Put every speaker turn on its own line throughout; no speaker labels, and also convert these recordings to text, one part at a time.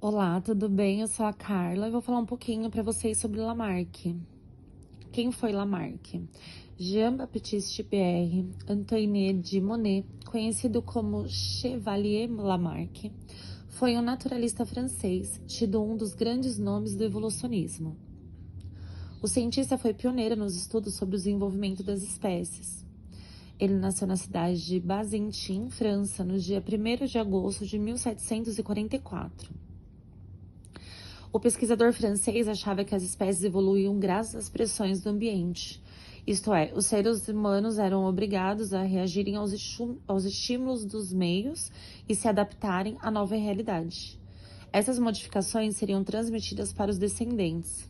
Olá, tudo bem? Eu sou a Carla e vou falar um pouquinho para vocês sobre Lamarck. Quem foi Lamarck? Jean-Baptiste Pierre Antoine de Monet, conhecido como Chevalier Lamarck, foi um naturalista francês, tido um dos grandes nomes do evolucionismo. O cientista foi pioneiro nos estudos sobre o desenvolvimento das espécies. Ele nasceu na cidade de Bazentin, França, no dia 1º de agosto de 1744. O pesquisador francês achava que as espécies evoluíam graças às pressões do ambiente. Isto é, os seres humanos eram obrigados a reagirem aos estímulos dos meios e se adaptarem à nova realidade. Essas modificações seriam transmitidas para os descendentes.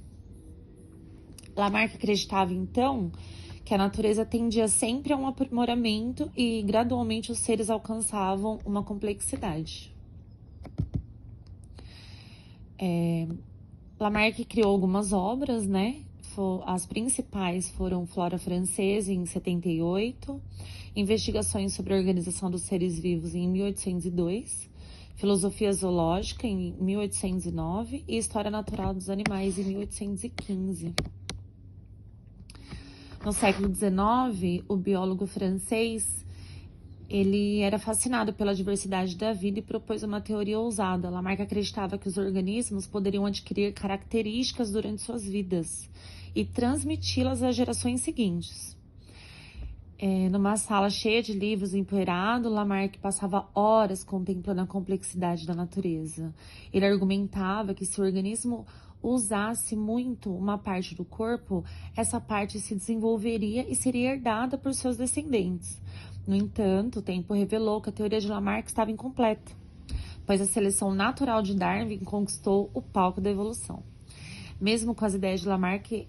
Lamarck acreditava, então, que a natureza tendia sempre a um aprimoramento e, gradualmente, os seres alcançavam uma complexidade. Lamarck criou algumas obras, né? As principais foram Flora Francesa, em 78, Investigações sobre a Organização dos Seres Vivos, em 1802, Filosofia Zoológica, em 1809 e História Natural dos Animais, em 1815. No século XIX, o biólogo francês ele era fascinado pela diversidade da vida e propôs uma teoria ousada. Lamarck acreditava que os organismos poderiam adquirir características durante suas vidas e transmiti-las às gerações seguintes. Numa sala cheia de livros empoeirado, Lamarck passava horas contemplando a complexidade da natureza. Ele argumentava que se o organismo usasse muito uma parte do corpo, essa parte se desenvolveria e seria herdada por seus descendentes. No entanto, o tempo revelou que a teoria de Lamarck estava incompleta, pois a seleção natural de Darwin conquistou o palco da evolução. Mesmo com as ideias de Lamarck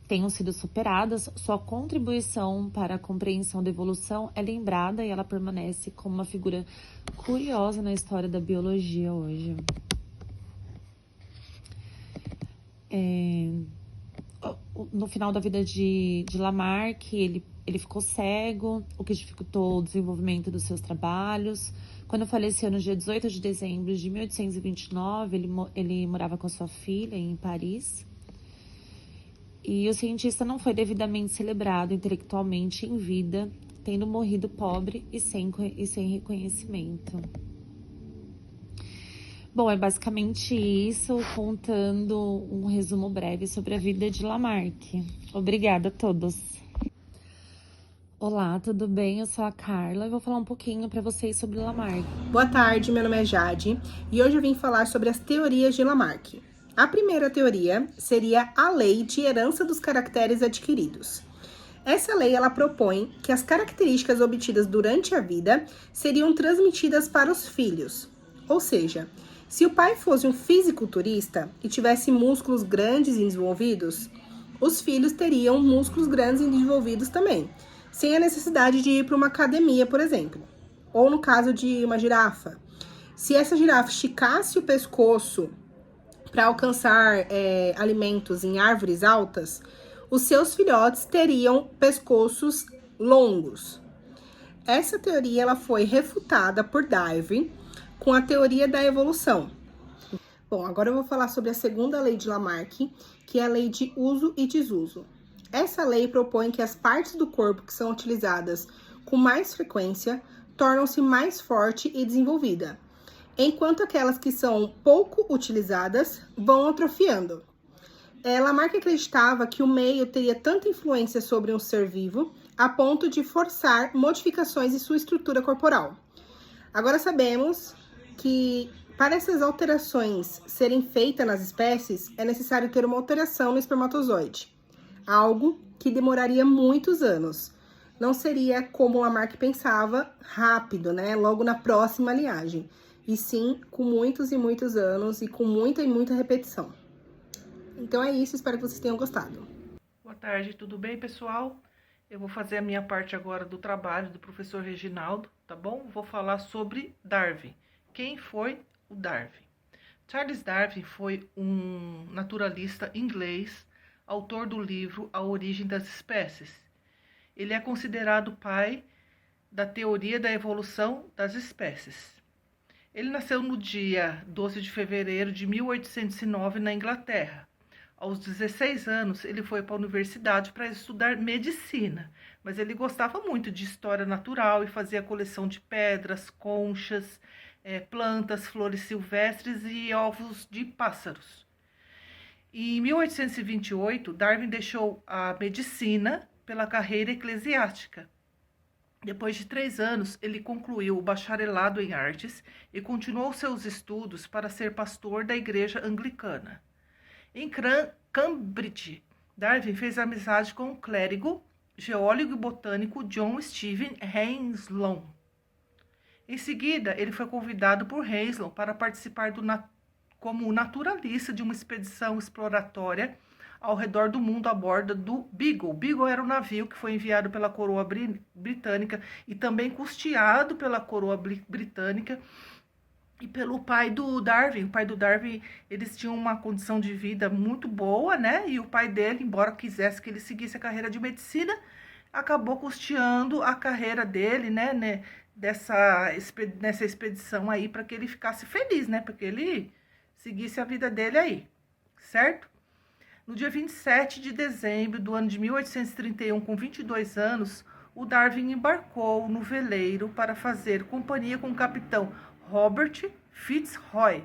tenham sido superadas, sua contribuição para a compreensão da evolução é lembrada e ela permanece como uma figura curiosa na história da biologia hoje. No final da vida de Lamarck, ele ficou cego, o que dificultou o desenvolvimento dos seus trabalhos. Quando faleceu no dia 18 de dezembro de 1829, ele morava com a sua filha em Paris. E o cientista não foi devidamente celebrado intelectualmente em vida, tendo morrido pobre e sem reconhecimento. Bom, é basicamente isso, contando um resumo breve sobre a vida de Lamarck. Obrigada a todos. Olá, tudo bem? Eu sou a Carla e vou falar um pouquinho para vocês sobre Lamarck.
Boa tarde, meu nome é Jade e hoje eu vim falar sobre as teorias de Lamarck. A primeira teoria seria a lei de herança dos caracteres adquiridos. Essa lei ela propõe que as características obtidas durante a vida seriam transmitidas para os filhos. Ou seja, se o pai fosse um fisiculturista e tivesse músculos grandes e desenvolvidos, os filhos teriam músculos grandes e desenvolvidos também, sem a necessidade de ir para uma academia, por exemplo. Ou no caso de uma girafa, se essa girafa esticasse o pescoço para alcançar alimentos em árvores altas, os seus filhotes teriam pescoços longos. Essa teoria ela foi refutada por Darwin com a teoria da evolução. Bom, agora eu vou falar sobre a segunda lei de Lamarck, que é a lei de uso e desuso. Essa lei propõe que as partes do corpo que são utilizadas com mais frequência tornam-se mais forte e desenvolvida, enquanto aquelas que são pouco utilizadas vão atrofiando. Lamarck acreditava que o meio teria tanta influência sobre um ser vivo a ponto de forçar modificações em sua estrutura corporal. Agora sabemos que para essas alterações serem feitas nas espécies, é necessário ter uma alteração no espermatozoide, algo que demoraria muitos anos. Não seria como Lamarck pensava, rápido, né? Logo na próxima linhagem. E sim, com muitos e muitos anos e com muita e muita repetição. Então é isso, espero que vocês tenham gostado.
Boa tarde, tudo bem, pessoal? Eu vou fazer a minha parte agora do trabalho do professor Reginaldo, tá bom? Vou falar sobre Darwin. Quem foi o Darwin? Charles Darwin foi um naturalista inglês, autor do livro A Origem das Espécies. Ele é considerado o pai da teoria da evolução das espécies. Ele nasceu no dia 12 de fevereiro de 1809 na Inglaterra. Aos 16 anos, ele foi para a universidade para estudar medicina, mas ele gostava muito de história natural e fazia coleção de pedras, conchas, plantas, flores silvestres e ovos de pássaros. Em 1828, Darwin deixou a medicina pela carreira eclesiástica. Depois de 3 anos, ele concluiu o bacharelado em artes e continuou seus estudos para ser pastor da igreja anglicana. Em Cambridge, Darwin fez amizade com o clérigo, geólogo e botânico John Stephen Henslow. Em seguida, ele foi convidado por Henslow para participar como naturalista de uma expedição exploratória ao redor do mundo a bordo do Beagle. Beagle era um navio que foi enviado pela coroa britânica e também custeado pela coroa britânica e pelo pai do Darwin. O pai do Darwin, eles tinham uma condição de vida muito boa, né? E o pai dele, embora quisesse que ele seguisse a carreira de medicina, acabou custeando a carreira dele, né? Nessa expedição aí, para que ele ficasse feliz, né? Para que ele seguisse a vida dele aí, certo? No dia 27 de dezembro do ano de 1831, com 22 anos, o Darwin embarcou no veleiro para fazer companhia com o capitão Robert Fitzroy,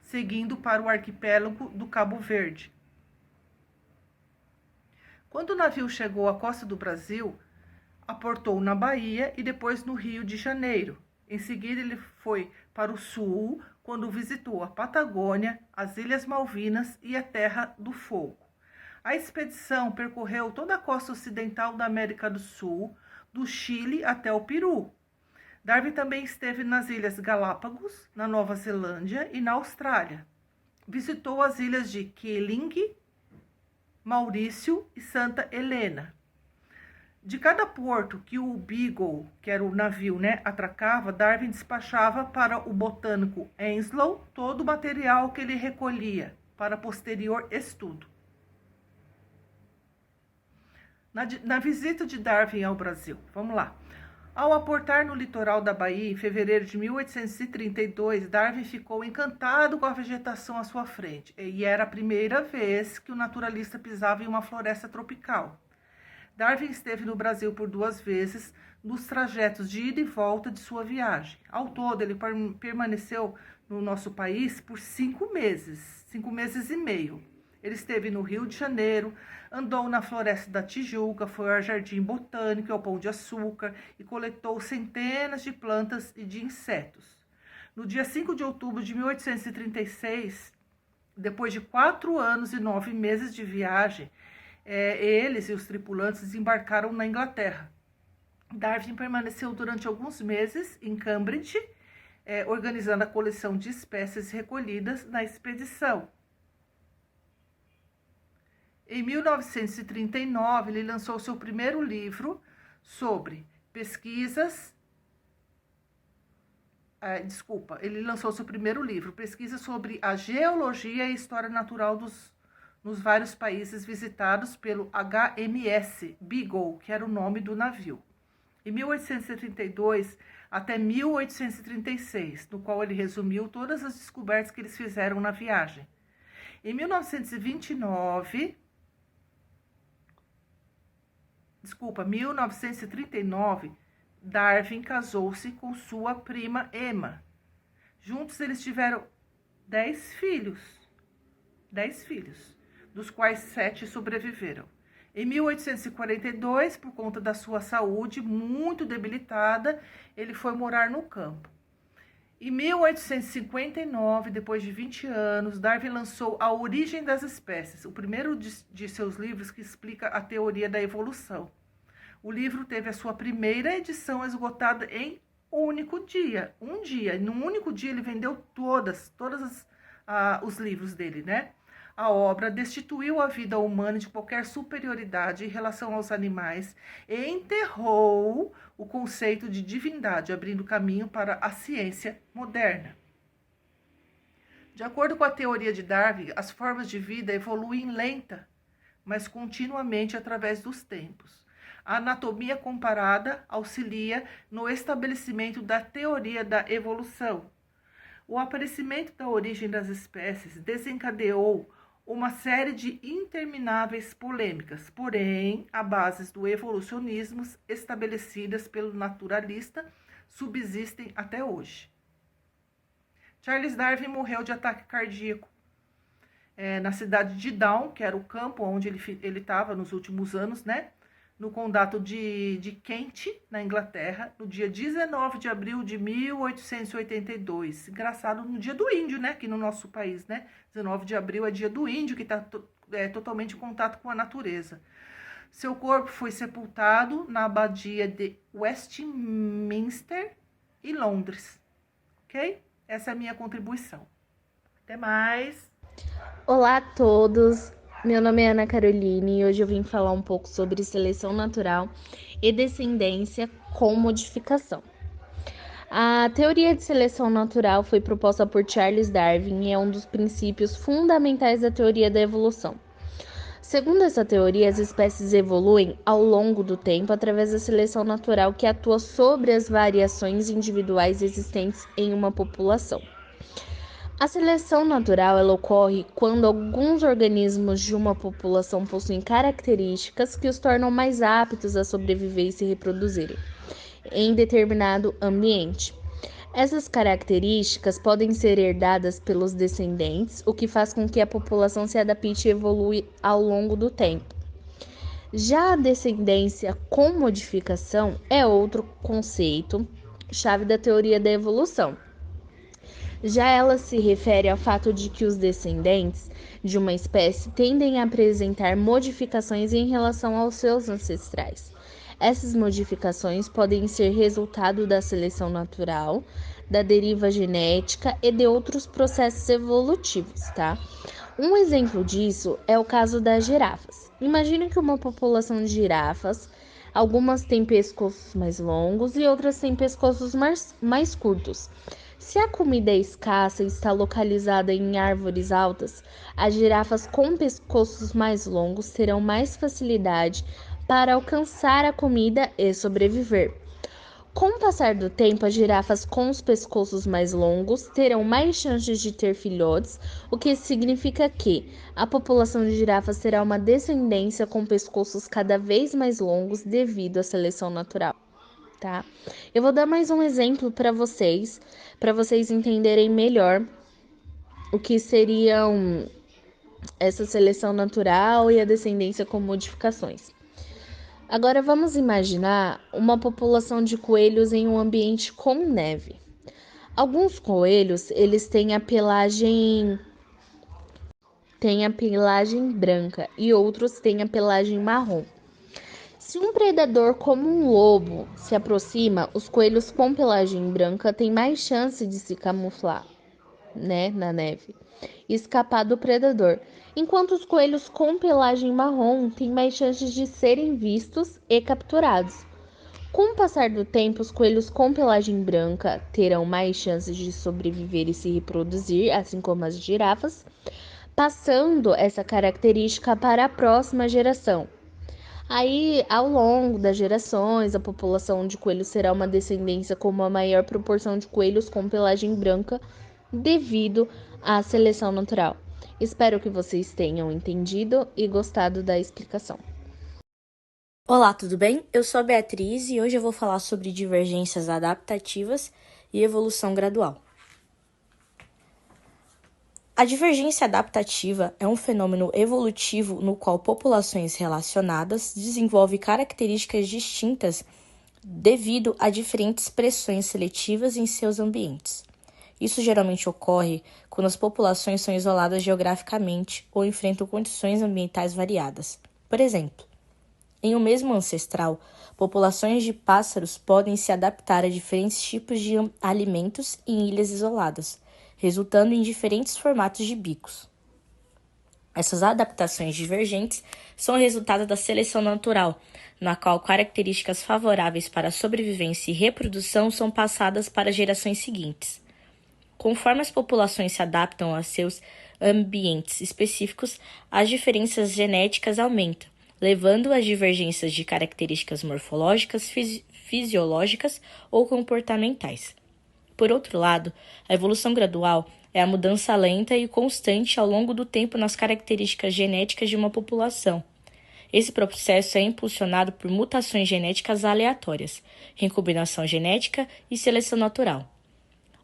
seguindo para o arquipélago do Cabo Verde. Quando o navio chegou à costa do Brasil, aportou na Bahia e depois no Rio de Janeiro. Em seguida, ele foi para o sul, quando visitou a Patagônia, as Ilhas Malvinas e a Terra do Fogo. A expedição percorreu toda a costa ocidental da América do Sul, do Chile até o Peru. Darwin também esteve nas Ilhas Galápagos, na Nova Zelândia e na Austrália. Visitou as ilhas de Keeling, Maurício e Santa Helena. De cada porto que o Beagle, que era o navio, né, atracava, Darwin despachava para o botânico Henslow todo o material que ele recolhia para posterior estudo. Na visita de Darwin ao Brasil, vamos lá. Ao aportar no litoral da Bahia, em fevereiro de 1832, Darwin ficou encantado com a vegetação à sua frente, e era a primeira vez que o naturalista pisava em uma floresta tropical. Darwin esteve no Brasil por 2 vezes nos trajetos de ida e volta de sua viagem. Ao todo, ele permaneceu no nosso país por 5 meses, 5 meses e meio. Ele esteve no Rio de Janeiro, andou na Floresta da Tijuca, foi ao Jardim Botânico e ao Pão de Açúcar e coletou centenas de plantas e de insetos. No dia 5 de outubro de 1836, depois de 4 anos e 9 meses de viagem, eles e os tripulantes desembarcaram na Inglaterra. Darwin permaneceu durante alguns meses em Cambridge, organizando a coleção de espécies recolhidas na expedição. Em 1939, ele lançou seu primeiro livro sobre pesquisas. Ele lançou seu primeiro livro, Pesquisas sobre a Geologia e História Natural nos vários países visitados pelo HMS Beagle, que era o nome do navio. Em 1832 até 1836, no qual ele resumiu todas as descobertas que eles fizeram na viagem. Em 1939, Darwin casou-se com sua prima Emma. Juntos eles tiveram 10 filhos, dos quais 7 sobreviveram. Em 1842, por conta da sua saúde muito debilitada, ele foi morar no campo. Em 1859, depois de 20 anos, Darwin lançou A Origem das Espécies, o primeiro de seus livros que explica a teoria da evolução. O livro teve a sua primeira edição esgotada em um único dia. Num único dia ele vendeu todos os livros dele, né? A obra destituiu a vida humana de qualquer superioridade em relação aos animais e enterrou o conceito de divindade, abrindo caminho para a ciência moderna. De acordo com a teoria de Darwin, as formas de vida evoluem lenta, mas continuamente através dos tempos. A anatomia comparada auxilia no estabelecimento da teoria da evolução. O aparecimento da origem das espécies desencadeou uma série de intermináveis polêmicas, porém, a bases do evolucionismo estabelecidas pelo naturalista subsistem até hoje. Charles Darwin morreu de ataque cardíaco na cidade de Down, que era o campo onde ele estava nos últimos anos, né? No condado de Kent, na Inglaterra, no dia 19 de abril de 1882. Engraçado, no dia do índio, né? Aqui no nosso país, né? 19 de abril é dia do índio, que está totalmente em contato com a natureza. Seu corpo foi sepultado na abadia de Westminster e Londres. Ok? Essa é a minha contribuição. Até mais!
Olá a todos! Meu nome é Ana Caroline e hoje eu vim falar um pouco sobre seleção natural e descendência com modificação. A teoria de seleção natural foi proposta por Charles Darwin e é um dos princípios fundamentais da teoria da evolução. Segundo essa teoria, as espécies evoluem ao longo do tempo através da seleção natural que atua sobre as variações individuais existentes em uma população. A seleção natural ela ocorre quando alguns organismos de uma população possuem características que os tornam mais aptos a sobreviver e se reproduzirem em determinado ambiente. Essas características podem ser herdadas pelos descendentes, o que faz com que a população se adapte e evolua ao longo do tempo. Já a descendência com modificação é outro conceito chave da teoria da evolução. Já ela se refere ao fato de que os descendentes de uma espécie tendem a apresentar modificações em relação aos seus ancestrais. Essas modificações podem ser resultado da seleção natural, da deriva genética e de outros processos evolutivos, tá? Um exemplo disso é o caso das girafas. Imagine que uma população de girafas, algumas têm pescoços mais longos e outras têm pescoços mais curtos. Se a comida é escassa e está localizada em árvores altas, as girafas com pescoços mais longos terão mais facilidade para alcançar a comida e sobreviver. Com o passar do tempo, as girafas com os pescoços mais longos terão mais chances de ter filhotes, o que significa que a população de girafas terá uma descendência com pescoços cada vez mais longos devido à seleção natural. Tá? Eu vou dar mais um exemplo para vocês entenderem melhor o que seriam essa seleção natural e a descendência com modificações. Agora vamos imaginar uma população de coelhos em um ambiente com neve. Alguns coelhos, eles têm a pelagem branca e outros têm a pelagem marrom. Se um predador como um lobo se aproxima, os coelhos com pelagem branca têm mais chance de se camuflar, na neve e escapar do predador, enquanto os coelhos com pelagem marrom têm mais chances de serem vistos e capturados. Com o passar do tempo, os coelhos com pelagem branca terão mais chances de sobreviver e se reproduzir, assim como as girafas, passando essa característica para a próxima geração. Aí, ao longo das gerações, a população de coelhos será uma descendência com uma maior proporção de coelhos com pelagem branca devido à seleção natural. Espero que vocês tenham entendido e gostado da explicação.
Olá, tudo bem? Eu sou a Beatriz e hoje eu vou falar sobre divergências adaptativas e evolução gradual. A divergência adaptativa é um fenômeno evolutivo no qual populações relacionadas desenvolvem características distintas devido a diferentes pressões seletivas em seus ambientes. Isso geralmente ocorre quando as populações são isoladas geograficamente ou enfrentam condições ambientais variadas. Por exemplo, em um mesmo ancestral, populações de pássaros podem se adaptar a diferentes tipos de alimentos em ilhas isoladas, resultando em diferentes formatos de bicos. Essas adaptações divergentes são resultado da seleção natural, na qual características favoráveis para a sobrevivência e reprodução são passadas para as gerações seguintes. Conforme as populações se adaptam a seus ambientes específicos, as diferenças genéticas aumentam, levando às divergências de características morfológicas, fisiológicas ou comportamentais. Por outro lado, a evolução gradual é a mudança lenta e constante ao longo do tempo nas características genéticas de uma população. Esse processo é impulsionado por mutações genéticas aleatórias, recombinação genética e seleção natural.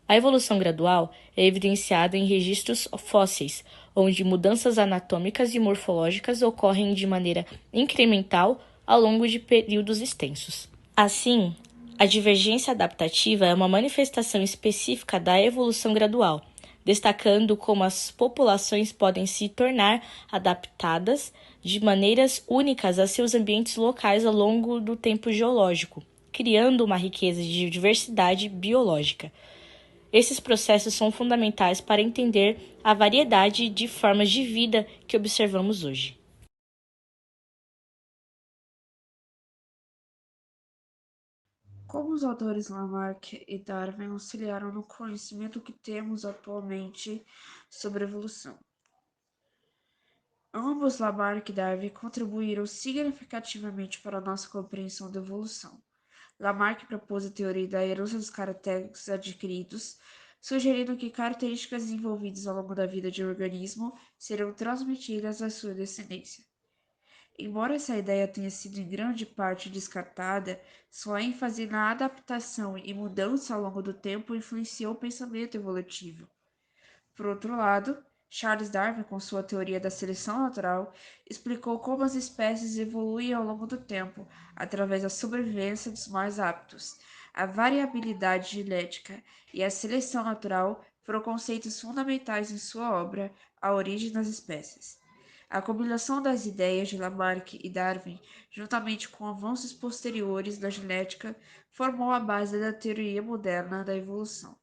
A evolução gradual é evidenciada em registros fósseis, onde mudanças anatômicas e morfológicas ocorrem de maneira incremental ao longo de períodos extensos. Assim, a divergência adaptativa é uma manifestação específica da evolução gradual, destacando como as populações podem se tornar adaptadas de maneiras únicas a seus ambientes locais ao longo do tempo geológico, criando uma riqueza de diversidade biológica. Esses processos são fundamentais para entender a variedade de formas de vida que observamos hoje.
Como os autores Lamarck e Darwin auxiliaram no conhecimento que temos atualmente sobre a evolução? Ambos, Lamarck e Darwin, contribuíram significativamente para a nossa compreensão da evolução. Lamarck propôs a teoria da herança dos caracteres adquiridos, sugerindo que características desenvolvidas ao longo da vida de um organismo serão transmitidas à sua descendência. Embora essa ideia tenha sido em grande parte descartada, sua ênfase na adaptação e mudança ao longo do tempo influenciou o pensamento evolutivo. Por outro lado, Charles Darwin, com sua teoria da seleção natural, explicou como as espécies evoluem ao longo do tempo, através da sobrevivência dos mais aptos. A variabilidade genética e a seleção natural foram conceitos fundamentais em sua obra A Origem das Espécies. A combinação das ideias de Lamarck e Darwin, juntamente com avanços posteriores na genética, formou a base da teoria moderna da evolução.